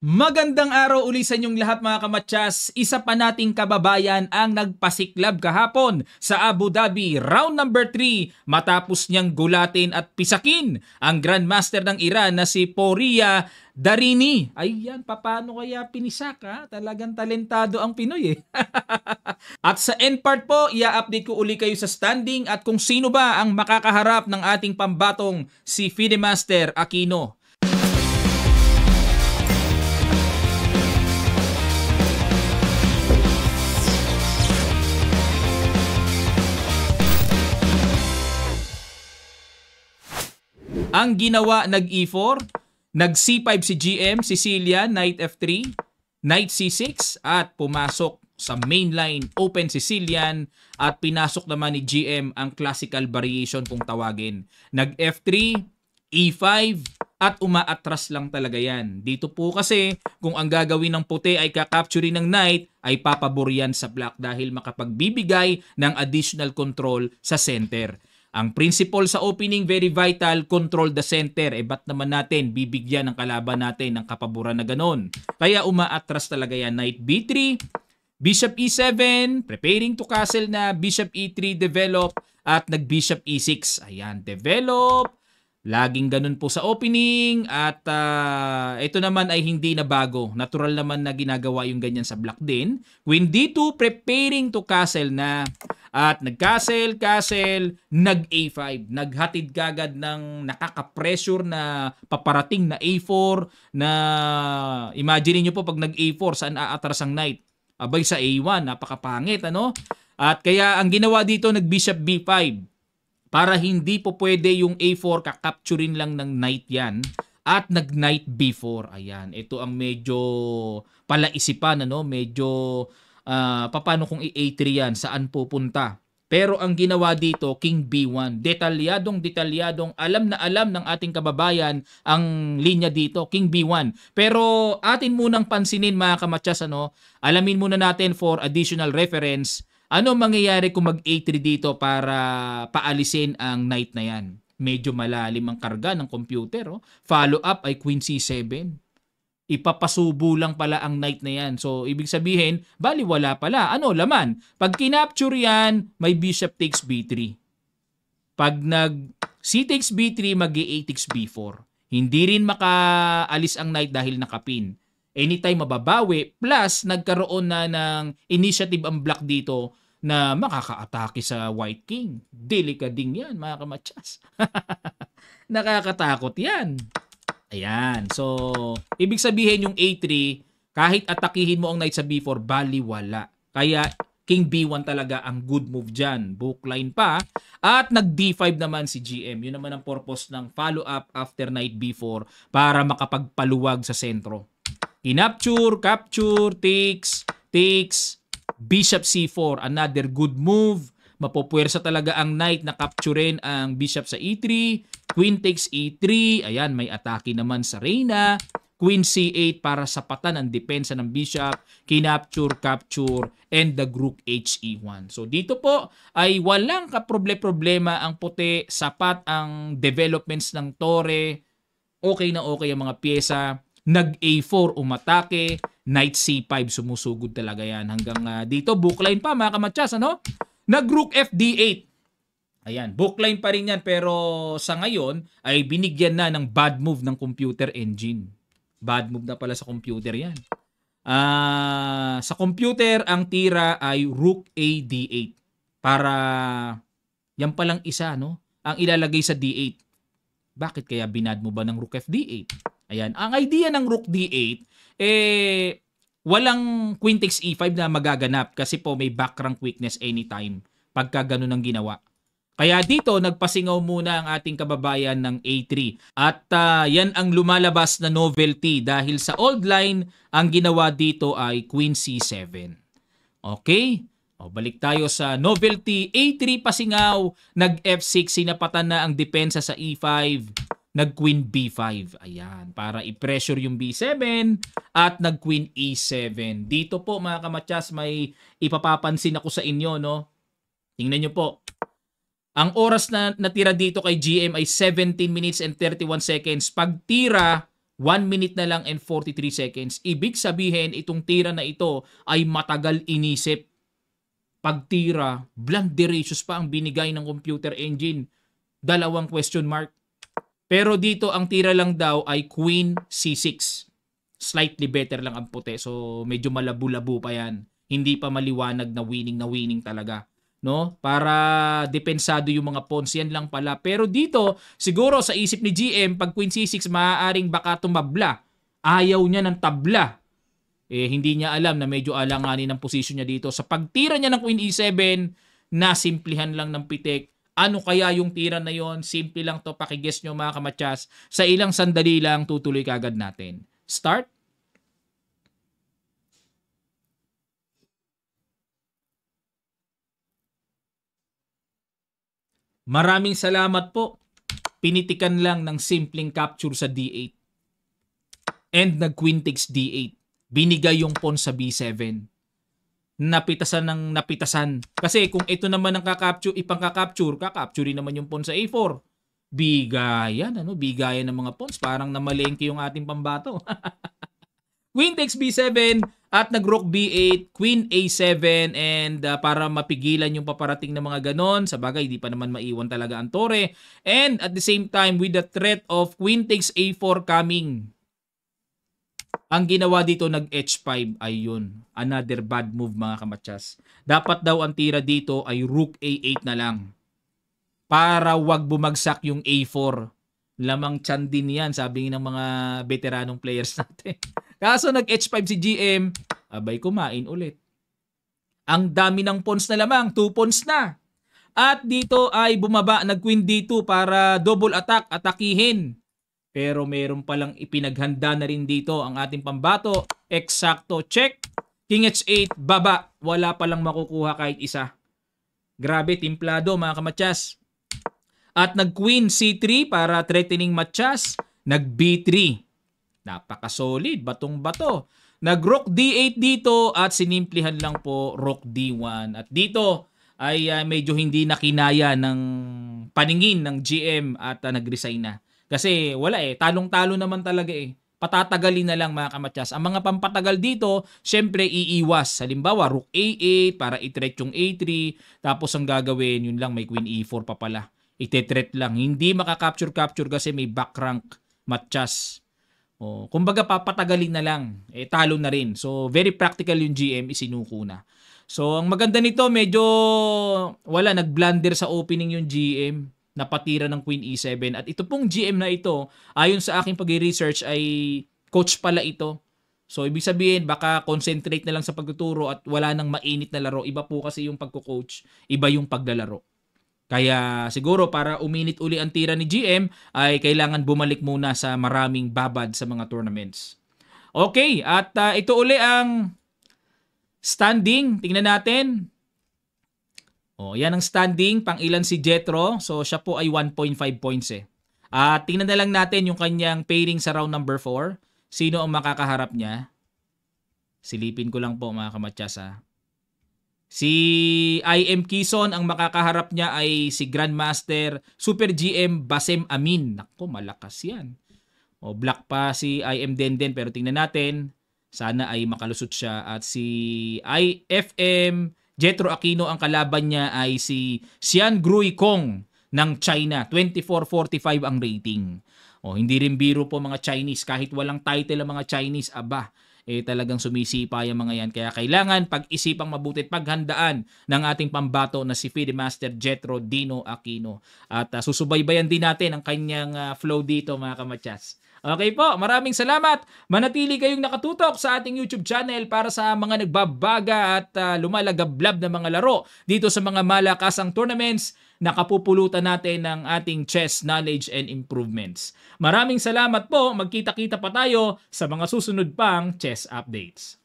Magandang araw uli sa inyong lahat mga kamatsas. Isa pa nating kababayan ang nagpasiklab kahapon sa Abu Dhabi round number 3 matapos niyang gulatin at pisakin ang Grandmaster ng Iran na si Pouria Darini. Ayan, paano kaya pinisak ha? Talagang talentado ang Pinoy eh. At sa end part po, i-update ko uli kayo sa standing at kung sino ba ang makakaharap ng ating pambatong si FIDE Master Aquino. Ang ginawa, nag-E4, nag-C5 si GM, Sicilian, Knight F3, Knight C6, at pumasok sa main line, Open Sicilian, at pinasok naman ni GM ang classical variation kung tawagin. Nag-F3, E5, at umaatras lang talaga yan. Dito po kasi, kung ang gagawin ng puti ay kakapture ng Knight, ay papabor yan sa black dahil makapagbibigay ng additional control sa center. Ang principle sa opening, very vital, control the center. Ba't naman natin bibigyan ng kalaban natin ng kapaboran na ganon? Kaya umaatras talaga yan. Knight B3, Bishop E7, preparing to castle na Bishop E3 develop, at nag-Bishop E6. Ayan, develop. Laging ganun po sa opening. At ito naman ay hindi na bago. Natural naman na ginagawa yung ganyan sa black din. Queen D2, preparing to castle na. At nag-castle, nag-A5. Naghatid kagad ng nakaka-pressure na paparating na A4 na imagine niyo po pag nag-A4 saan aatras ang knight. Abay sa A1, napakapangit ano? At kaya ang ginawa dito nag-Bishop B5 para hindi po pwede yung A4 kakapturin lang ng knight yan. At nag-Knight B4. Ayan, ito ang medyo palaisipan ano, medyo paano kung i-A3 yan, saan pupunta. Pero ang ginawa dito, King B1. Detalyadong alam na alam ng ating kababayan ang linya dito, King B1. Pero atin munang pansinin mga kamatsas, ano, alamin muna natin for additional reference, ano mangyayari kung mag-A3 dito para paalisin ang knight na yan. Medyo malalim ang karga ng computer. Oh. Follow up ay Queen C7. Ipapasubo lang pala ang knight na yan. So, ibig sabihin, baliwala pala. Ano, laman? Pag kinapture yan, may bishop takes b3. Pag c takes b3, mag-a takes b4. Hindi rin makaalis ang knight dahil nakapin. Anytime mababawi, plus nagkaroon na ng initiative ang black dito na makaka-atake sa white king. Delikading yan, mga kamatsas. Nakakatakot yan. Ayan. So, ibig sabihin yung A3, kahit atakihin mo ang knight sa B4, baliwala. Kaya, King B1 talaga ang good move dyan. Bookline pa. At nag-D5 naman si GM. Yun naman ang purpose ng follow-up after knight B4 para makapagpaluwag sa sentro. Kinapture, capture, takes, Bishop C4. Another good move. Mapupuwersa talaga ang knight na capturein ang bishop sa E3. Queen takes E3. Ayan, may atake naman sa Reyna. Queen C8 para sapatan ang depensa ng bishop. Kinapture, capture, and the Rook HE1. So dito po ay walang kaproblema ang puti. Sapat ang developments ng tore. Okay na okay ang mga pyesa. Nag-A4 umatake. Knight C5 sumusugod talaga yan. Hanggang dito, bookline pa mga kamatsas. Ano? Nag-Rook FD8. Ayan, bookline pa rin yan pero sa ngayon ay binigyan na ng bad move ng computer engine. Bad move na pala sa computer yan. Sa computer, ang tira ay Rook AD8. Para yan palang isa, no? Ang ilalagay sa D8. Bakit kaya binad mo ba ng Rook FD8? Ayan, ang idea ng Rook D8, walang Queen takes E5 na magaganap kasi po may back rank weakness anytime pagka ganun ang ginawa. Kaya dito, nagpasingaw muna ang ating kababayan ng A3. At yan ang lumalabas na novelty dahil sa old line, ang ginawa dito ay Queen C7. Okay? O, balik tayo sa novelty. A3 pasingaw, nag-F6, sinapatan na ang depensa sa E5, nag-Queen B5. Ayan, para i-pressure yung B7 at nag-Queen E7. Dito po mga kamatsas, may ipapapansin ako sa inyo, no? Tingnan nyo po. Ang oras na natira dito kay GM ay 17 minutes and 31 seconds. Pag tira, 1 minute na lang and 43 seconds. Ibig sabihin, itong tira na ito ay matagal inisip. Pagtira, blunderacious pa ang binigay ng computer engine. 2 question mark. Pero dito, ang tira lang daw ay Queen C6. Slightly better lang ang puti. So, medyo malabo-labo pa yan. Hindi pa maliwanag na winning talaga. No? Para depensado yung mga pawns, yan lang pala. Pero dito, siguro sa isip ni GM, pag Queen C6, maaaring baka tumabla. Ayaw niya ng tabla. Hindi niya alam na medyo alanganin ang posisyon niya dito. Sa pagtira niya ng Queen E7, nasimplihan lang ng pitik. Ano kaya yung tira na yon? Simple lang to, pakiguess nyo mga kamatsas. Sa ilang sandali lang, tutuloy kagad natin. Start. Maraming salamat po. Pinitikan lang ng simpleng capture sa D8. And nag-queen takes D8. Binigay yung pawn sa B7. Napitasan ng napitasan. Kasi kung ito naman ang kakapture naman yung pawn sa A4. Bigayan, bigayan ng mga pawns. Parang namalengke yung ating pambato. Queen takes B7 at nag-rook B8, Queen A7 and para mapigilan yung paparating na mga ganon. Sa bagay, di pa naman maiwan talaga ang tore. And at the same time, with the threat of Queen takes A4 coming, ang ginawa dito nag-H5, ayun. Another bad move mga kamatsas. Dapat daw ang tira dito ay Rook A8 na lang. Para wag bumagsak yung A4. Lamang tiyan din yan, sabi ng mga veteranong players natin. Kaso nag-H5 si GM, abay kumain ulit. Ang dami ng pawns na lamang, 2 pawns na. At dito ay bumaba, nag-Queen D2 para double attack, atakihin. Pero meron palang ipinaghanda na rin dito ang ating pambato. Eksakto, check. King H8, baba. Wala palang makukuha kahit isa. Grabe, timplado mga kamatsas. At nag-Queen C3 para threatening matchas. Nag-B3. Napaka-solid, batong-bato. Nag-Rook D8 dito at sinimplihan lang po Rook D1. At dito ay medyo hindi nakinaya ng paningin ng GM at nag-resign na. Kasi wala talong-talo naman talaga Patatagalin na lang mga kamatsas. Ang mga pampatagal dito, syempre iiwas. Halimbawa, Rook A8 para i-threat yung A3. Tapos ang gagawin, yun lang, may Queen E4 pa pala. Ite-threat lang. Hindi makaka-capture kasi may back rank matchas. Kumbaga papatagalin na lang. Talo na rin. So, very practical yung GM, isinuko na. So, ang maganda nito, medyo nag-blunder sa opening yung GM. Napatira ng Queen E7. At ito pong GM na ito, ayon sa aking pag-research ay coach pala ito. So, ibig sabihin, baka concentrate na lang sa pagtuturo at wala nang mainit na laro. Iba po kasi yung pagko-coach, iba yung paglalaro. Kaya siguro para uminit uli ang tira ni GM ay kailangan bumalik muna sa maraming babad sa mga tournaments. Okay, at ito uli ang standing. Tingnan natin. Yan ang standing. Pang ilan si Jetro. So siya po ay 1.5 points At tingnan na lang natin yung kanyang pairing sa round number 4. Sino ang makakaharap niya? Silipin ko lang po mga kamatsas Si IM Kison, ang makakaharap niya ay si Grandmaster Super GM Basem Amin. Nako, malakas yan. Black pa si IM Denden pero tingnan natin. Sana ay makalusot siya. At si IFM Jetro Aquino, ang kalaban niya ay si Xian Grui Kong ng China. 2445 ang rating. Hindi rin biro po mga Chinese. Kahit walang title ang mga Chinese, talagang sumisipa yung mga yan. Kaya kailangan pag-isipang mabuti at paghandaan ng ating pambato na si FIDE Master Jetro Dino Aquino. At susubaybayan din natin ang kanyang flow dito mga kamatsas. Okay po, maraming salamat. Manatili kayong nakatutok sa ating YouTube channel para sa mga nagbabaga at lumalagablab na mga laro dito sa mga malakasang tournaments na kapupulutan natin ng ating chess knowledge and improvements. Maraming salamat po. Magkita-kita pa tayo sa mga susunod pang chess updates.